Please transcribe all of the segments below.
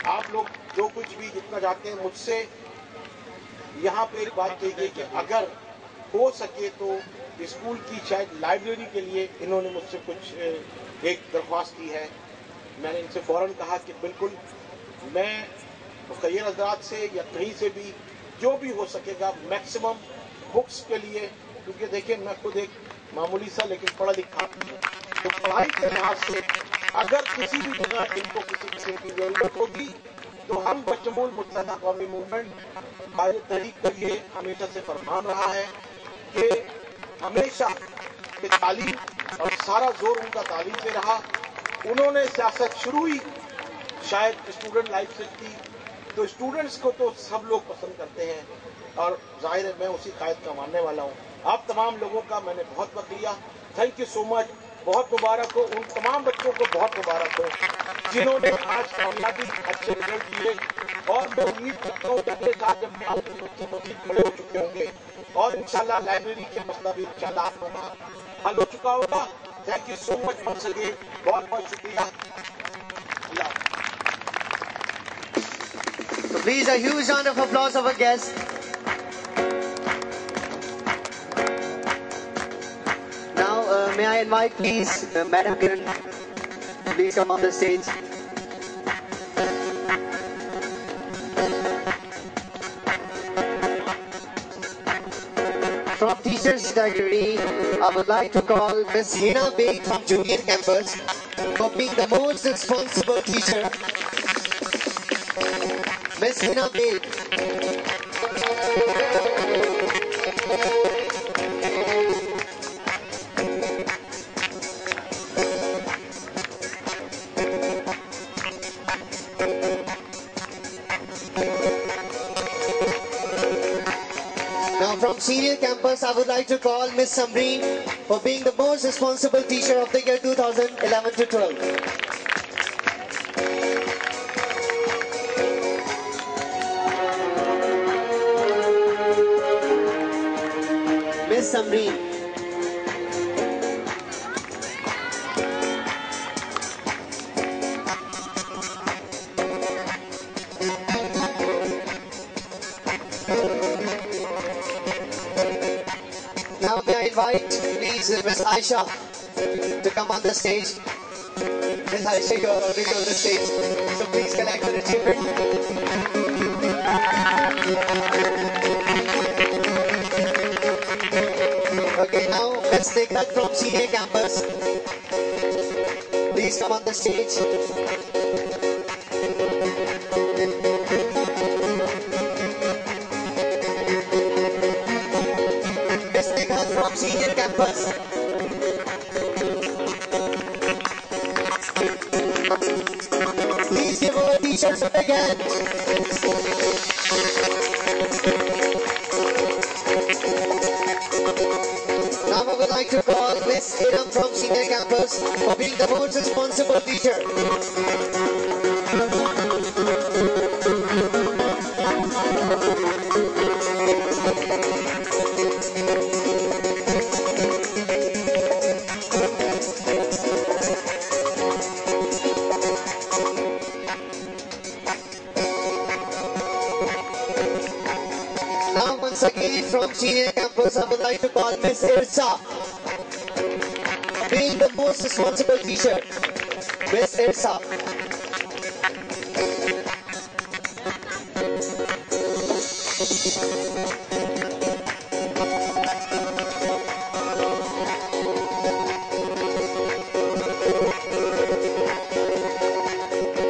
आप लोग जो कुछ भी जितना चाहते हैं मुझसे यहाँ पे एक बात कही गई कि अगर हो सके तो स्कूल की शायद लाइब्रेरी के लिए इन्होंने मुझसे कुछ एक दरख्वास्त की है। मैंने इनसे फौरन कहा कि बिल्कुल मैं मुखैर हजरात से या कहीं से भी जो भी हो सकेगा मैक्सिमम बुक्स के लिए, क्योंकि देखिए मैं खुद एक मामूली सा लेकिन पढ़ा लिखा, तो पढ़ाई के लिहाज से अगर किसी भी जगह इनको किसी किस्म की जरूरत होगी तो हम बशमूल मुत्तहदा कौमी मूवमेंट आगे तहरीक के लिए हमेशा से फरमान रहा है कि हमेशा कि तालीम और सारा जोर उनका तालीम पे रहा। उन्होंने सियासत शुरू ही शायद स्टूडेंट लाइफ से की, तो स्टूडेंट्स को तो सब लोग पसंद करते हैं और जाहिर है मैं उसी कायद का मानने वाला हूँ। आप तमाम लोगों का मैंने बहुत वक्त लिया, थैंक यू सो मच। बहुत मुबारक हो उन तमाम बच्चों को, बहुत मुबारक हो जिन्होंने आज कामयाबी अच्छे रिजल्ट दिए, और मैं उम्मीद करता हूँ कि अगले साल जब आपके बच्चे मजीद बड़े हो चुके होंगे और इंशाल्लाह लाइब्रेरी के मसला भी इंशाल्लाह आप लोगों का हल हो चुका होगा। Thank you so much once again, बहुत बहुत शुक्रिया। So please a huge round of applause of our guest. Now may I invite please Madam Kiran, please come on the stage. From teachers category, I would like to call Miss Hina Beg from Junior Campus for being the most responsible teacher. Miss Hina Beg. Now from Senior Campus, I would like to call Miss Samreen for being the most responsible teacher of the year 2011 to 12. Miss Samreen. Now may I invite please Miss Aisha to come on the stage. Miss Aisha, you are already on the stage, so please collect your achievement. Okay, now let's take that from Senior Campus. Please come on the stage. Let's take that from Senior Campus. Please give our teachers a big hand. Now I would like to call Miss Hiram from Senior Campus for being the most responsible teacher. Now once again from Senior Campus, I would like to call Miss Irsa, being the most responsible teacher. Miss Irsa.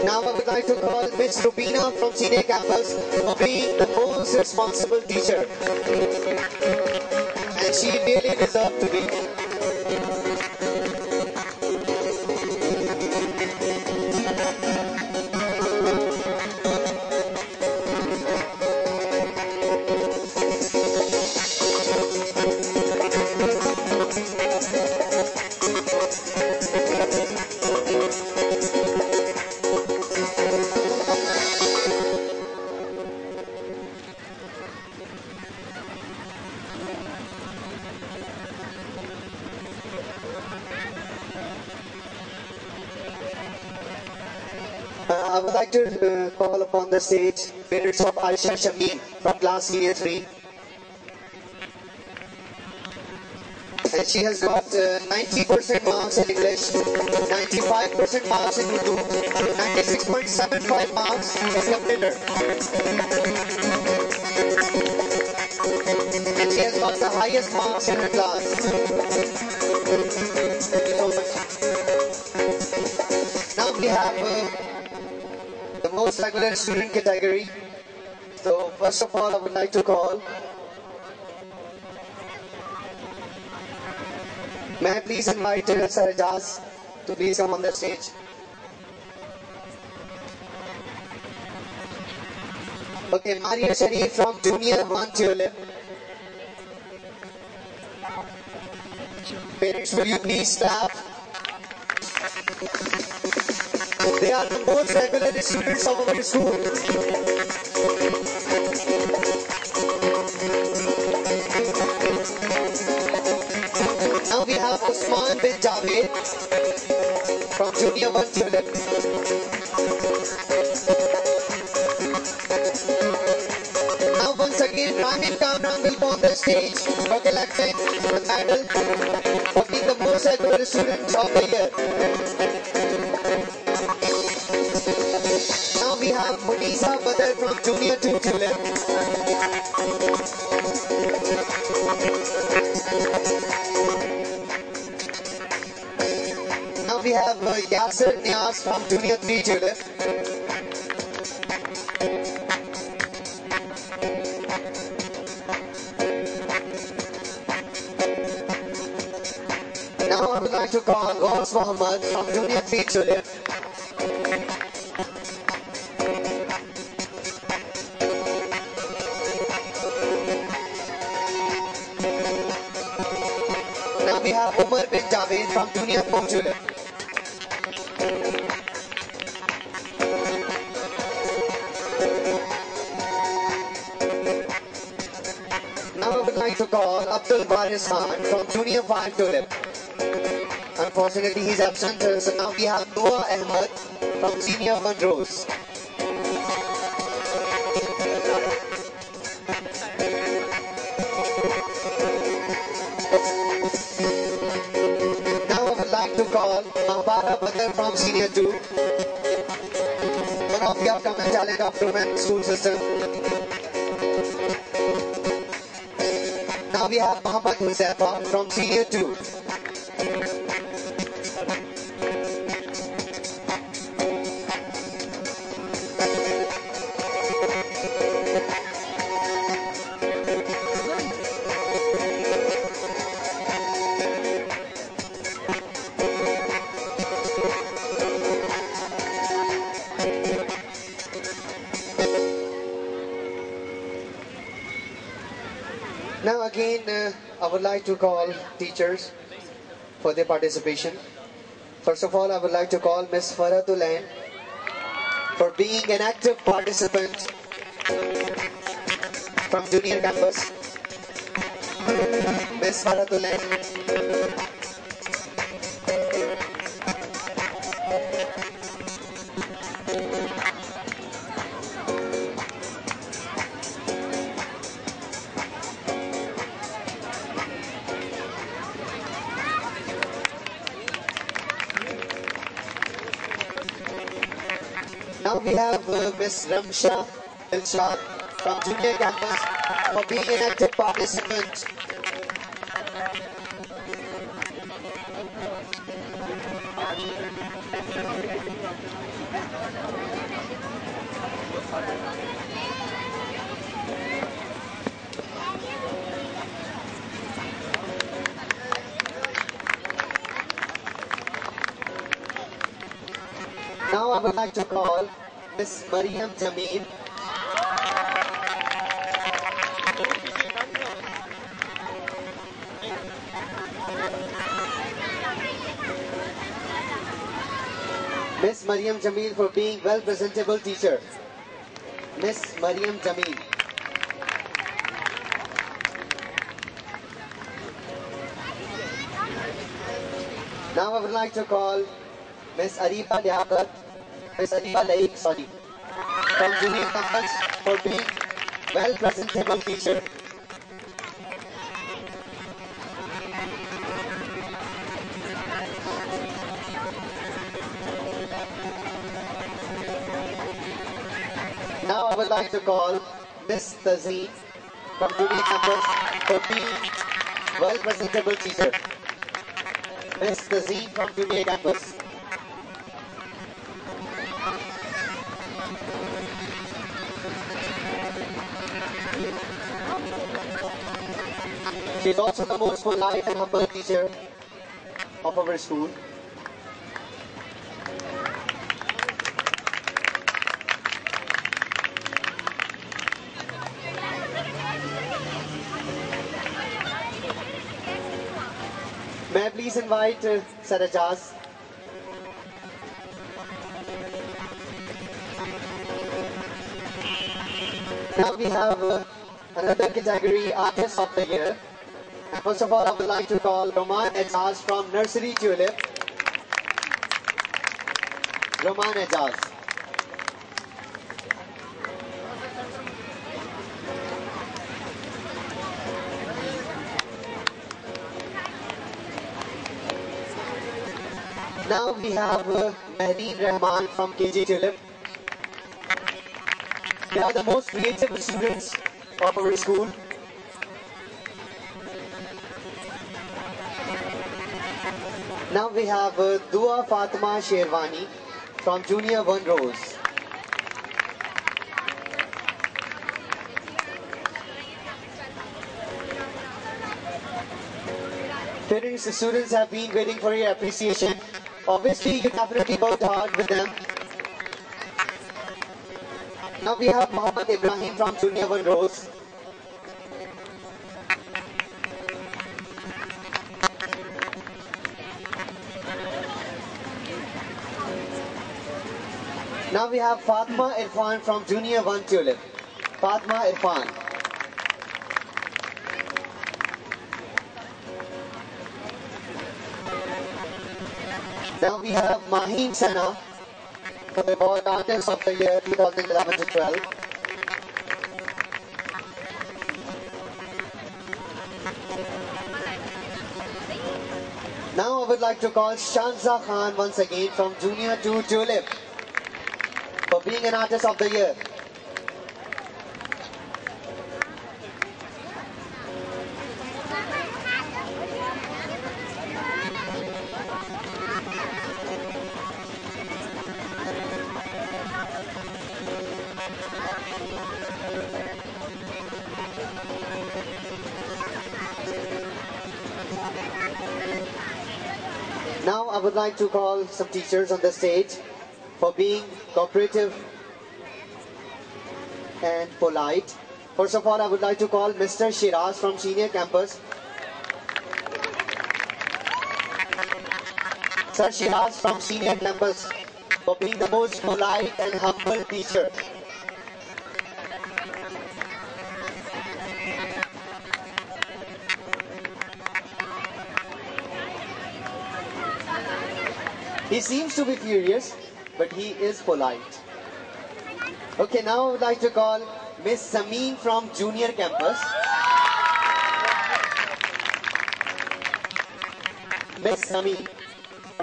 Now I would like to call Miss Rubina from Senior Campus for being the most responsible teacher. And she really deserved to be. like to call upon the stage parents of Aisha Shamil from class Senior 3. And she has got 90% marks in English, 95% marks in Urdu, 96.75 marks in computer. And she has got the highest marks in her class. Thank you so much. Now we have the most regular student category. So first of all, I would like to call. May I please invite Sarajaz to please come on the stage. Okay, Maria Sharif from Junior 1 Tulip. Parents, will you please clap? They are the most regular students of our school. Now we have Usman bin Javed from Junior 1 Tulip. Now once again, Rahim Kamran will go on the stage for collecting the medal for being the most regular students of the year. Now we have Munisa Badr from Junior 2 Tulip. Now we have Yasser Niaz from Junior 3 Tulip. Now I would like to call Ghaus Mohammed from Junior 3 Tulip. Now we have Umar bin Javed from Junior 4 Tulip. Now I would like to call Abdul Baris Khan from Junior 5 Tulip. Unfortunately, he's absent, so now we have Noah Ahmed from Senior 1 Rose. Now I would like to call Mahbara Badr from Senior 2, one of the upcoming talent of Roman school system. Now we have Muhammad Huzaifa from Senior 2. Now again, I would like to call teachers for their participation. First of all, I would like to call Miss Faratul Ain for being an active participant from Junior Campus. Miss Faratul Ain. Now we have Miss Ramsha Dilshad from Junior Campus for being an active participant. Now I would like to call Miss Mariam Jameel. Miss Mariam Jameel for being well-presentable teacher. Miss Mariam Jameel. Now I would like to call Miss Ariba Liaquat, Miss Ariba Laik, sorry. from Junior Campus for being well-presentable teacher. Now I would like to call Miss Tazeen from Junior Campus for being well-presentable teacher. Miss Tazeen from Junior Campus. She is also the most polite and humble teacher of our school. May I please invite Sarajaz? Now we have another category, Artist of the Year. First of all, I would like to call Roman Ejaz from Nursery Tulip. Roman Ejaz. Now we have Mehreen Rahman from KG Tulip. They are the most creative students of our school. Now we have Dua Fatima Sherwani from Junior 1 Rose. Parents, the students have been waiting for your appreciation. Obviously, you definitely worked hard with them. Now we have Mohammed Ibrahim from Junior 1 Rose. Now we have Fatma Irfan from Junior 1 Tulip. Fatma Irfan. Now we have Maheen Sana for the Award Artist of the Year 2011-12. Now I would like to call Shanza Khan once again from Junior 2 Tulip for being an Artist of the Year. Now I would like to call some teachers on the stage for being cooperative and polite. First of all, I would like to call Mr. Shiraz from Senior Campus. Sir Shiraz from Senior Campus for being the most polite and humble teacher. He seems to be furious, but he is polite. Okay, now I would like to call Miss Sameen from Junior Campus. Miss Sameen,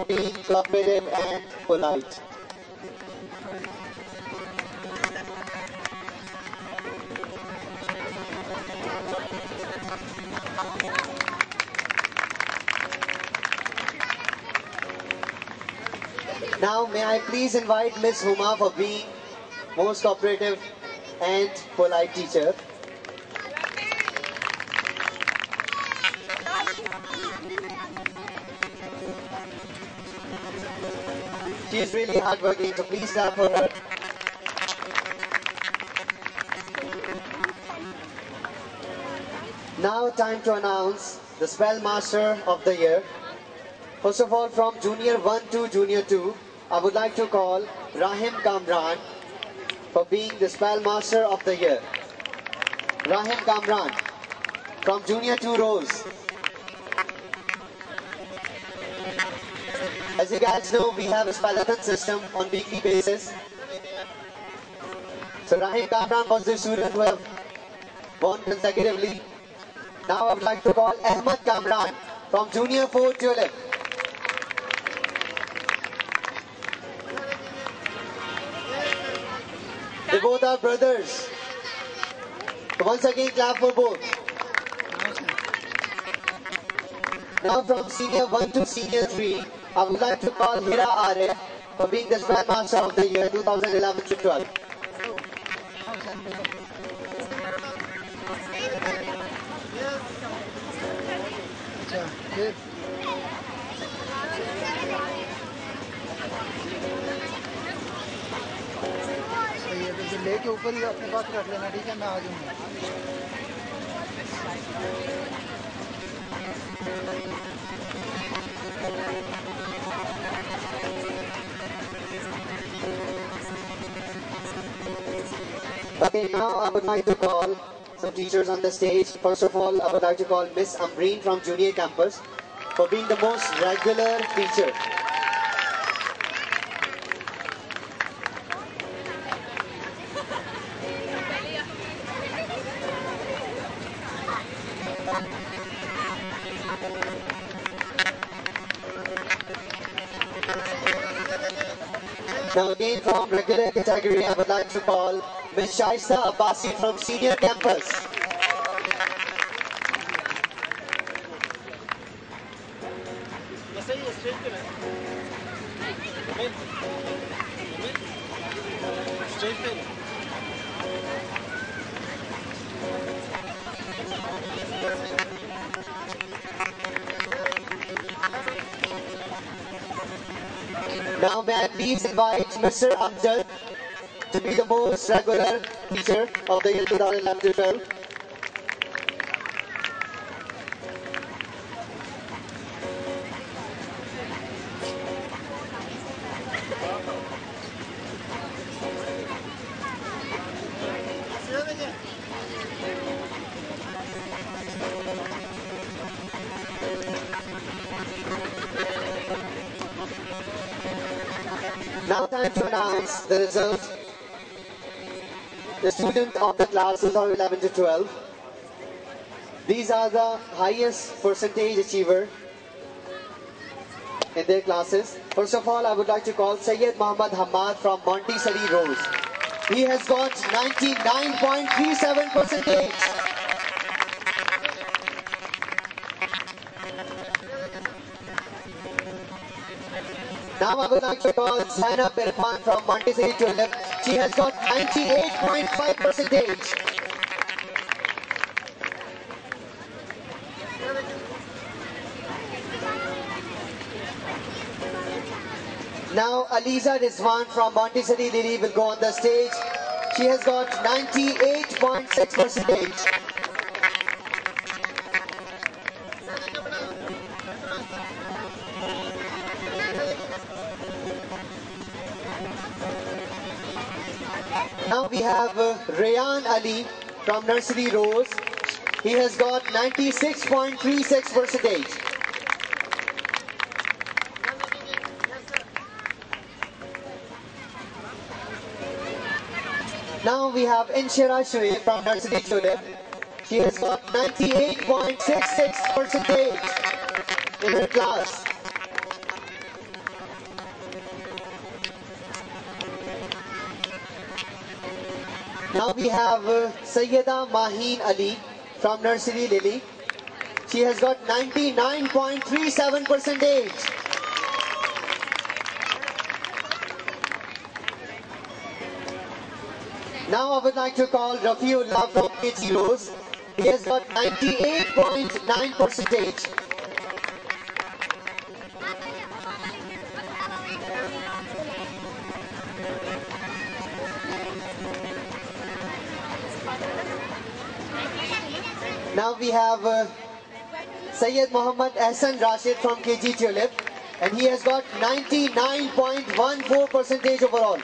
being cooperative and polite. Now may I please invite Miss Huma for being most cooperative and polite teacher. She is really hardworking, so please clap for her. Now time to announce the Spell Master of the Year. First of all, from Junior 1 to Junior 2, I would like to call Rahim Kamran for being the Spell Master of the Year. Rahim Kamran from Junior 2 Rose. As you guys know, we have a spellathon system on weekly basis. So Rahim Kamran was the student who have won consecutively. Now I would like to call Ahmad Kamran from Junior 4 Tulip. They both are brothers. So once again clap for both. Now from Senior 1 to Senior 3, I would like to call Hira Arif for being the Grandmaster of the year 2011-12. लेके ऊपर ही अपने पास रख लेना, ठीक है? मैं आ जाऊंगा. Okay, now I would like to call some teachers on the stage. First of all, I would like to call Miss Ambreen from Junior Campus for being the most regular teacher. Now again from regular category, I would like to call Ms. Shaista Abbasi from Senior Campus. Now may I please invite Mr. Amjad to be the most regular teacher of the year 2011-12. Now time to announce the results. The student of the classes of 11 to 12. These are the highest percentage achiever in their classes. First of all, I would like to call Sayyid Muhammad Hamad from Montessori Rose. He has got 99.37 percentage. Now I would like to call Zainab Irfan from Montessori Tulip. She has got 98.5 percentage. Now Aliza Rizwan from Montessori Lily will go on the stage. She has got 98.6 percentage. Now we have Rayan Ali from Nursery Rose. He has got 96.36 percentage. Now we have Inshira Shoaib from Nursery Tulip. She has got 98.66 percentage in her class. Now we have Sayyida Maheen Ali from Nursery Lily. She has got 99.37 percentage. Now I would like to call Rafiullah from KG Rose. He has got 98.9 percentage. Now we have Sayyid Muhammad Ahsan Rashid from KG Tulip, and he has got 99.14 percentage overall.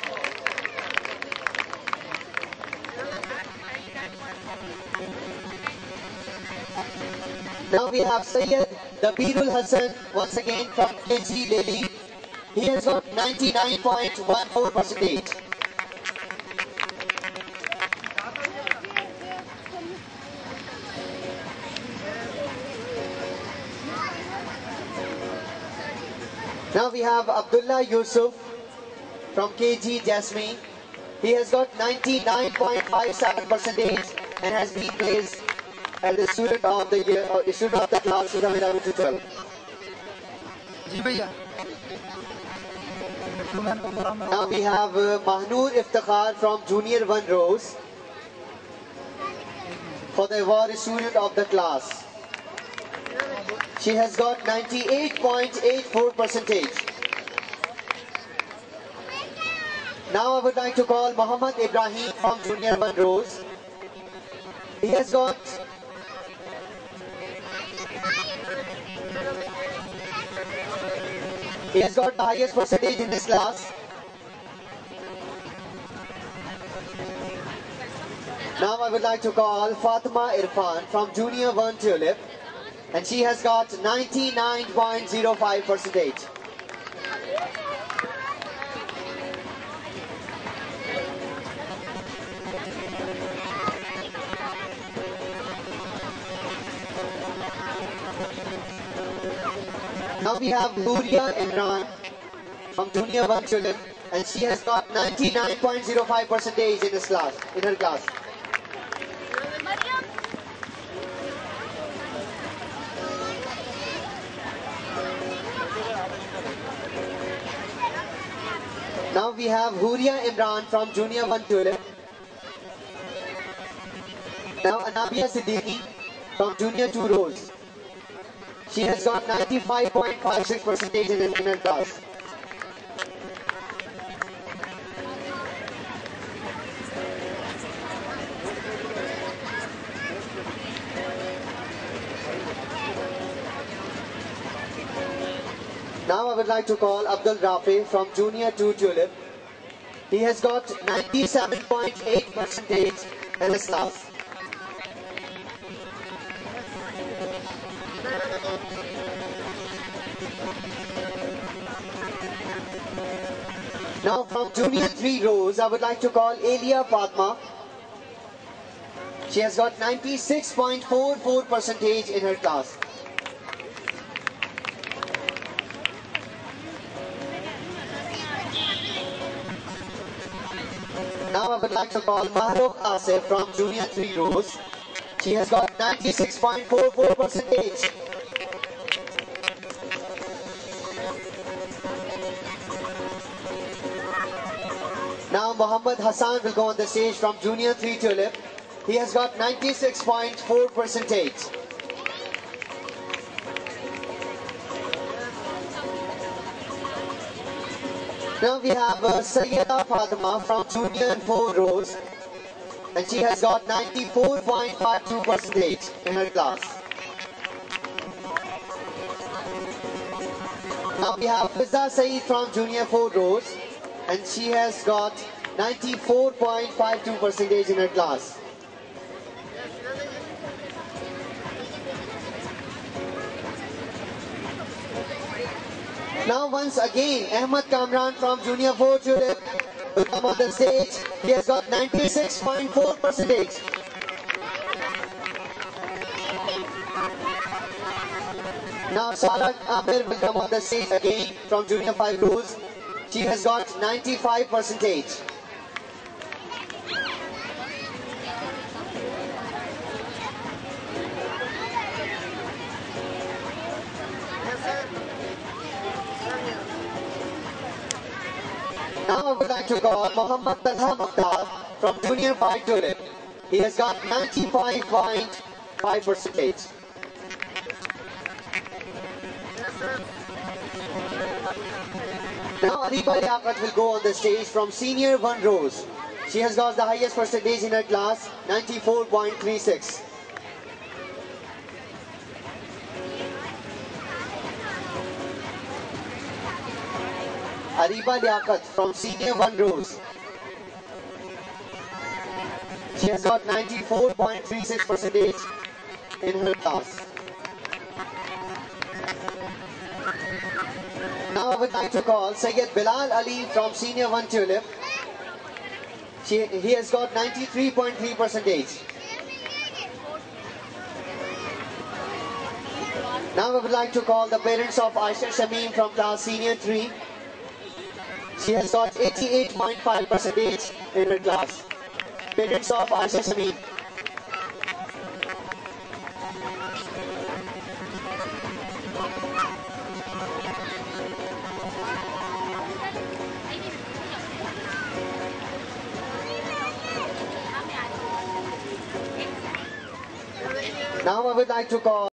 Now we have Sayyid Dabirul Hassan once again from KG Lily. He has got 99.14 percentage. Now we have Abdullah Yusuf from KG Jasmine. He has got 99.57% and has been placed as the student of the year, or student of the class 2011 to 12. جی بھیا Now we have Mahnoor Iftikhar from Junior 1 Rose for the award student of the class. She has got 98.84%. Now I would like to call Muhammad Ibrahim from Junior 1 Rose. He has got the highest percentage in this class. Now I would like to call Fatima Irfan from Junior 1 Tulip, and she has got 99.05%. Now we have Huria Imran from Junior 1 Tulip, and she has got 99.05% in this class, in her class. Now we have Huria Imran from Junior 1 Tulip. Now Anabia Siddiqui from Junior 2 Rose. She has got 95.56% in her class. Now I would like to call Abdul Rafi from Junior 2 Tulip. He has got 97.8% in his class. Now from Junior 3 Rose, I would like to call Elia Fatma. She has got 96.44% in her class. Now I would like to call Mahrukh Asif from Junior 3 Rose. She has got 96.44%. Now Muhammad Hassan will go on the stage from Junior 3 Tulip. He has got 96.4%. Now we have Sayyida Fatima from Junior 4 Rose, and she has got 94.52% in her class. Now we have Fizza Saeed from Junior 4 Rose, and she has got 94.52% in her class. Now once again, Ahmad Kamran from Junior 4 Tulip will come on the stage. He has got 96.4%. Now Sarat Amir will come on the stage again from Junior 5 Rose. She has got 95%. Now I would like to call Muhammad Talha Mukhtar from Junior 5 Tulip. He has got 95.5%. Now Ariba Liaquat will go on the stage from Senior 1 Rose. She has got the highest percentage in her class, 94.36. Ariba Liaquat from Senior 1 Rose. She has got 94.36% in her class. Now I would like to call Sayyid Bilal Ali from Senior 1 Tulip. He has got 93.3%. Now I would like to call the parents of Aisha Shamim from class senior 3. She has got 88.5% in her class. Parents of Aisha Shamim. Now I would like to call